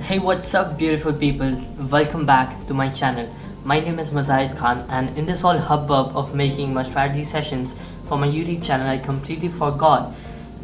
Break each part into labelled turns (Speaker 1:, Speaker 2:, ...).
Speaker 1: Hey, what's up beautiful people, welcome back to my channel. My name is Mazahid Khan, and in this whole hubbub of making my strategy sessions for my YouTube channel, I completely forgot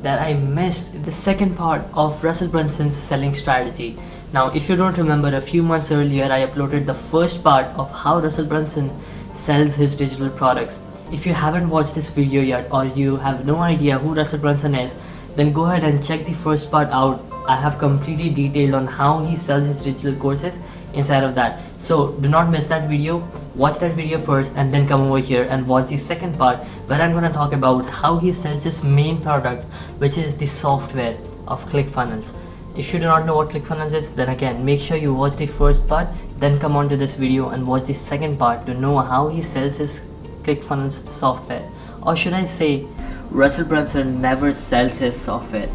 Speaker 1: that I missed the second part of Russell Brunson's selling strategy. Now if you don't remember, a few months earlier I uploaded the first part of how Russell Brunson sells his digital products. If you haven't watched this video yet, or you have no idea who Russell Brunson is, then go ahead and check the first part out. I have completely detailed on how he sells his digital courses inside of that. So do not miss that video. Watch that video first and then come over here and watch the second part, where I'm going to talk about how he sells his main product, which is the software of ClickFunnels. If you do not know what ClickFunnels is, then again make sure you watch the first part, then come on to this video and watch the second part to know how he sells his ClickFunnels software. Or should I say, Russell Brunson never sells his software.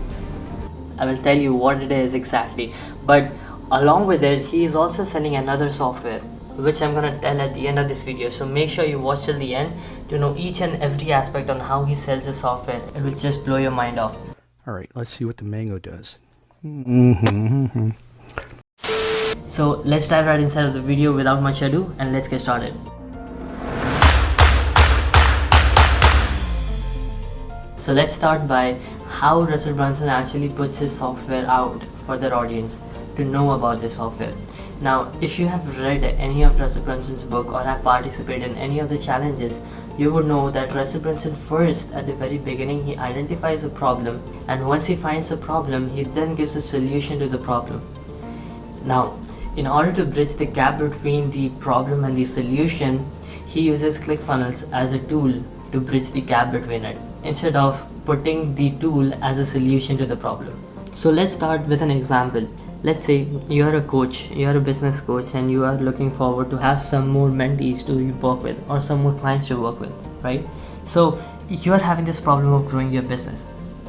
Speaker 1: I will tell you what it is exactly, but along with it, he is also selling another software, which I'm gonna tell at the end of this video. So make sure you watch till the end to know each and every aspect on how he sells his software. It will just blow your mind off.
Speaker 2: All right, let's see what the mango does.
Speaker 1: So let's dive right inside of the video without much ado, and let's get started. So let's start by how Russell Brunson actually puts his software out for their audience to know about this software. Now, if you have read any of Russell Brunson's book or have participated in any of the challenges, you would know that Russell Brunson first, at the very beginning, he identifies a problem, and once he finds the problem, he then gives a solution to the problem. Now, in order to bridge the gap between the problem and the solution, he uses ClickFunnels as a tool to bridge the gap between it, instead of putting the tool as a solution to the problem. So let's start with an example. Let's say you are a coach, you are a business coach, and you are looking forward to have some more mentees to work with or some more clients to work with, right? So you are having this problem of growing your business.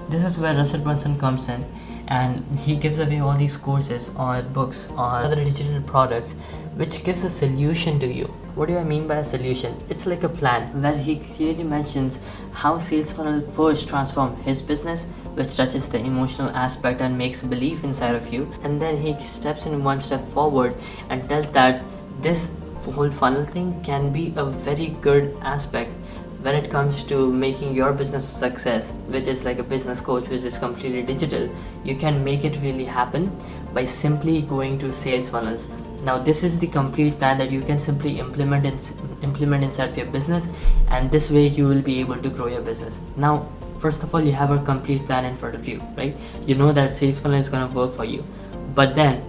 Speaker 1: This is where Russell Brunson comes in, and he gives away all these courses or books or other digital products which gives a solution to you. What do I mean by a solution? It's like a plan where he clearly mentions how sales funnel first transform his business, which touches the emotional aspect and makes belief inside of you, and then he steps in one step forward and tells that this whole funnel thing can be a very good aspect when it comes to making your business a success, which is like a business coach, which is completely digital. You can make it really happen by simply going to sales funnels. Now this is the complete plan that you can simply implement inside of your business, and this way you will be able to grow your business. Now first of all, you have a complete plan in front of you, right? You know that sales funnel is going to work for you, but then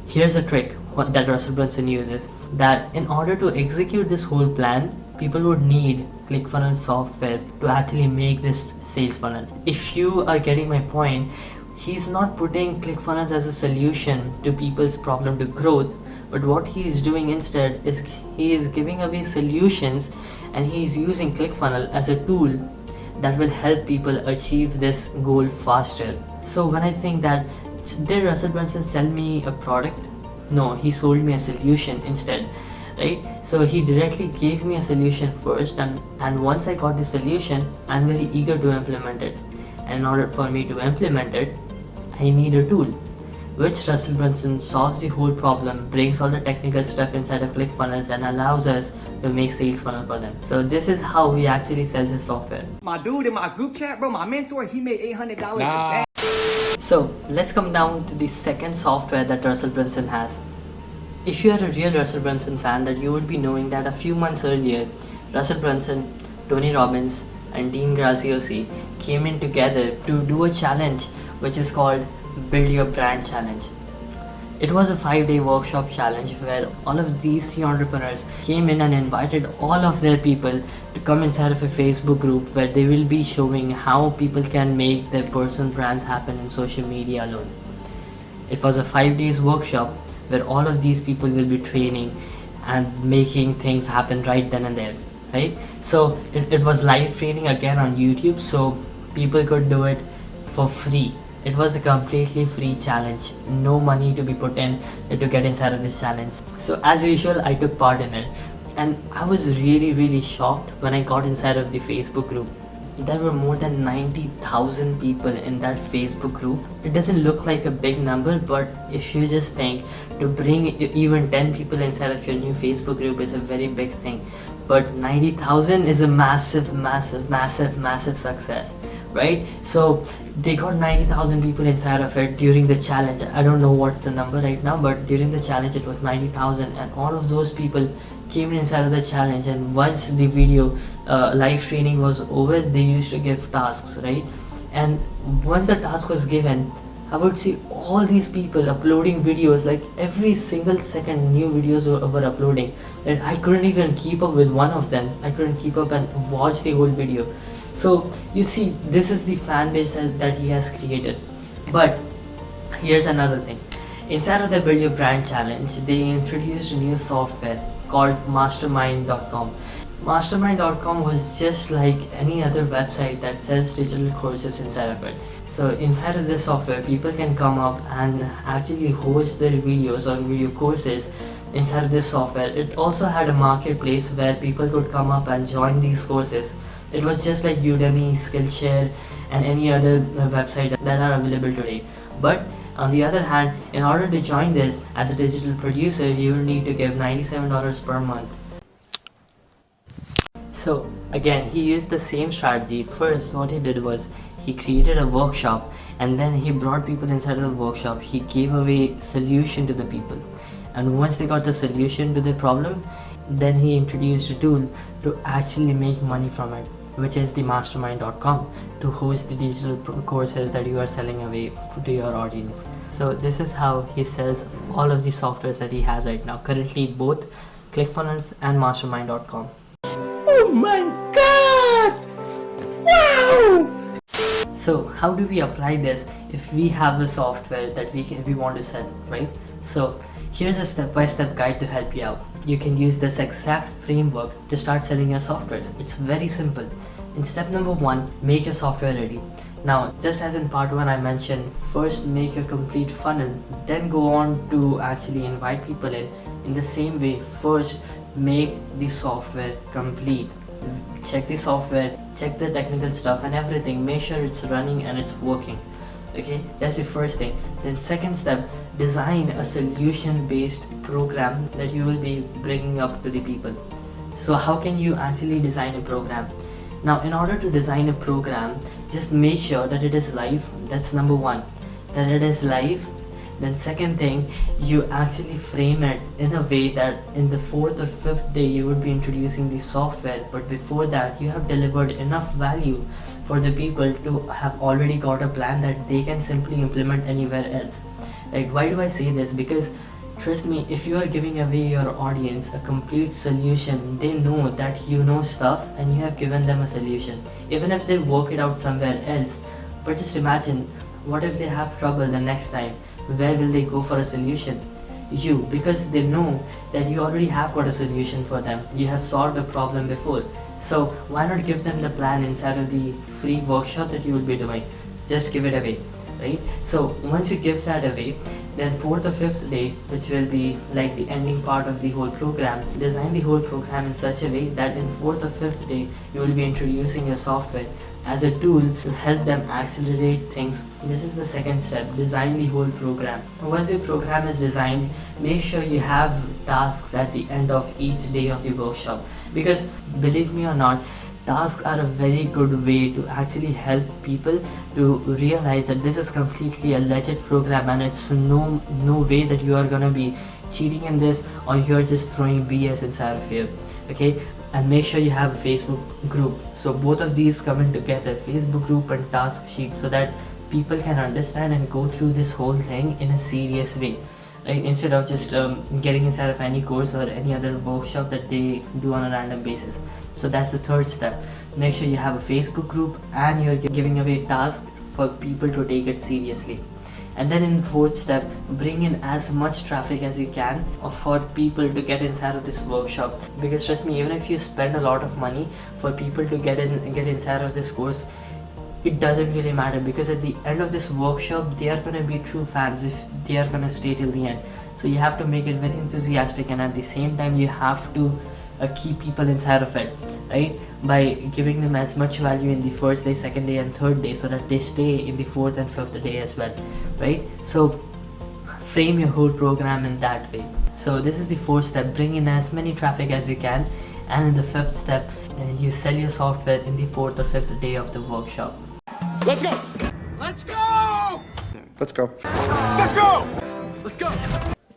Speaker 1: here's a trick that Russell Brunson uses, that in order to execute this whole plan, people would need ClickFunnels software to actually make this sales funnels. If you are getting my point, he's not putting ClickFunnels as a solution to people's problem to growth, but what he is doing instead is he is giving away solutions, and he is using ClickFunnels as a tool that will help people achieve this goal faster. So when I think that, did Russell Brunson sell me a product? No, he sold me a solution instead, right? So he directly gave me a solution first, and once I got the solution, I'm very eager to implement it. And in order for me to implement it, I need a tool, which Russell Brunson solves the whole problem, brings all the technical stuff inside of ClickFunnels, and allows us to make sales funnel for them. So this is how he actually sells his software.
Speaker 3: My dude in my group chat, bro, my mentor, he made $800 a day.
Speaker 1: So let's come down to the second software that Russell Brunson has. If you are a real Russell Brunson fan, that you would be knowing that a few months earlier, Russell Brunson, Tony Robbins, and Dean Graziosi came in together to do a challenge which is called Build Your Brand Challenge. It was a 5-day workshop challenge where all of these 3 entrepreneurs came in and invited all of their people to come inside of a Facebook group where they will be showing how people can make their personal brands happen in social media alone. It was a 5 days workshop where all of these people will be training and making things happen right then and there, right? So it was live training again on YouTube, so people could do it for free. It was a completely free challenge, no money to be put in to get inside of this challenge. So as usual, I took part in it, and I was really shocked when I got inside of the Facebook group. there were more than 90,000 people in that Facebook group. It doesn't look like a big number, but if you just think to bring even 10 people inside of your new Facebook group is a very big thing. But 90,000 is a massive success, right? So they got 90,000 people inside of it during the challenge. I don't know what's the number right now, but during the challenge it was 90,000, and all of those people came inside of the challenge. And once the video live training was over, they used to give tasks, right? And once the task was given, I would see all these people uploading videos, like every single second new videos were uploading, and I couldn't even keep up with one of them. I couldn't keep up and watch the whole video. So you see, this is the fan base that he has created. But here's another thing. Inside of the Build Your Brand Challenge, they introduced a new software called Mastermind.com. Mastermind.com was just like any other website that sells digital courses inside of it. So inside of this software, people can come up and actually host their videos or video courses inside of this software. It also had a marketplace where people could come up and join these courses. It was just like Udemy, Skillshare, and any other website that are available today. But on the other hand, in order to join this as a digital producer, you will need to give $97 per month. So again, he used the same strategy. First, what he did was he created a workshop, and then he brought people inside of the workshop. He gave away solution to the people, and once they got the solution to the problem, then he introduced a tool to actually make money from it, which is the Mastermind.com, to host the digital courses that you are selling away to your audience. So this is how he sells all of the softwares that he has right now, currently both ClickFunnels and Mastermind.com.
Speaker 3: Oh my god! Wow!
Speaker 1: So how do we apply this if we have a software that we want to sell, right? So here's a step-by-step guide to help you out. You can use this exact framework to start selling your softwares. It's very simple. In step number 1, make your software ready. Now, just as in part 1 I mentioned, first make your complete funnel, then go on to actually invite people in. In the same way, first make the software complete. Check the software, check the technical stuff and everything, make sure it's running and it's working. Okay, that's the first thing. Then second step, design a solution based program that you will be bringing up to the people. So how can you actually design a program? Now, in order to design a program, just make sure that it is live. That's number 1, that it is live. Then second thing, you actually frame it in a way that in the 4th or 5th day you would be introducing the software, but before that you have delivered enough value for the people to have already got a plan that they can simply implement anywhere else. Like, why do I say this? Because trust me, if you are giving away your audience a complete solution, they know that you know stuff and you have given them a solution, even if they work it out somewhere else. But just imagine, what if they have trouble the next time? Where will they go for a solution? You, because they know that you already have got a solution for them. You have solved a problem before. So why not give them the plan inside of the free workshop that you will be doing? Just give it away, right? So once you give that away, then 4th or 5th day, which will be like the ending part of the whole program, design the whole program in such a way that in 4th or 5th day you will be introducing your software as a tool to help them accelerate things. This is the second step, design the whole program. Once the program is designed, make sure you have tasks at the end of each day of the workshop, because believe me or not, tasks are a very good way to actually help people to realize that this is completely a legit program and it's no way that you are gonna be cheating in this or you're just throwing BS inside of here. Okay, and make sure you have a Facebook group. So both of these come in together, Facebook group and task sheet, so that people can understand and go through this whole thing in a serious way, right? Instead of just getting inside of any course or any other workshop that they do on a random basis. So that's the third step. Make sure you have a Facebook group and you're giving away tasks for people to take it seriously. And then in 4th step, bring in as much traffic as you can for people to get inside of this workshop. Because trust me, even if you spend a lot of money for people to get inside of this course, it doesn't really matter, because at the end of this workshop they are going to be true fans if they are going to stay till the end. So you have to make it very enthusiastic, and at the same time you have to key people inside of it, right? By giving them as much value in the first day, second day, and third day, so that they stay in the fourth and fifth day as well, right? So frame your whole program in that way. So this is the fourth step: bring in as many traffic as you can. And in the fifth step, you sell your software in the fourth or fifth day of the workshop.
Speaker 3: Let's go. Let's go.
Speaker 4: Let's go.
Speaker 3: Let's go. Let's go.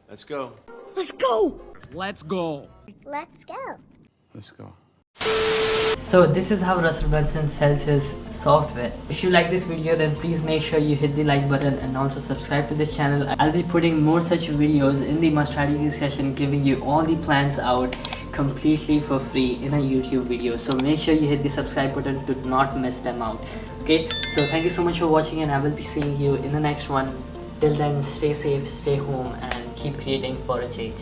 Speaker 5: Let's go.
Speaker 3: Let's go. Let's go.
Speaker 6: Let's go.
Speaker 5: Let's go.
Speaker 1: So this is how Russell Brunson sells his software. If you like this video, then please make sure you hit the like button and also subscribe to this channel. I'll be putting more such videos in the Must Strategy session, giving you all the plans out completely for free in a YouTube video. So make sure you hit the subscribe button to not miss them out. Okay, so thank you so much for watching, and I will be seeing you in the next one. Till then, stay safe, stay home, and keep creating for a change.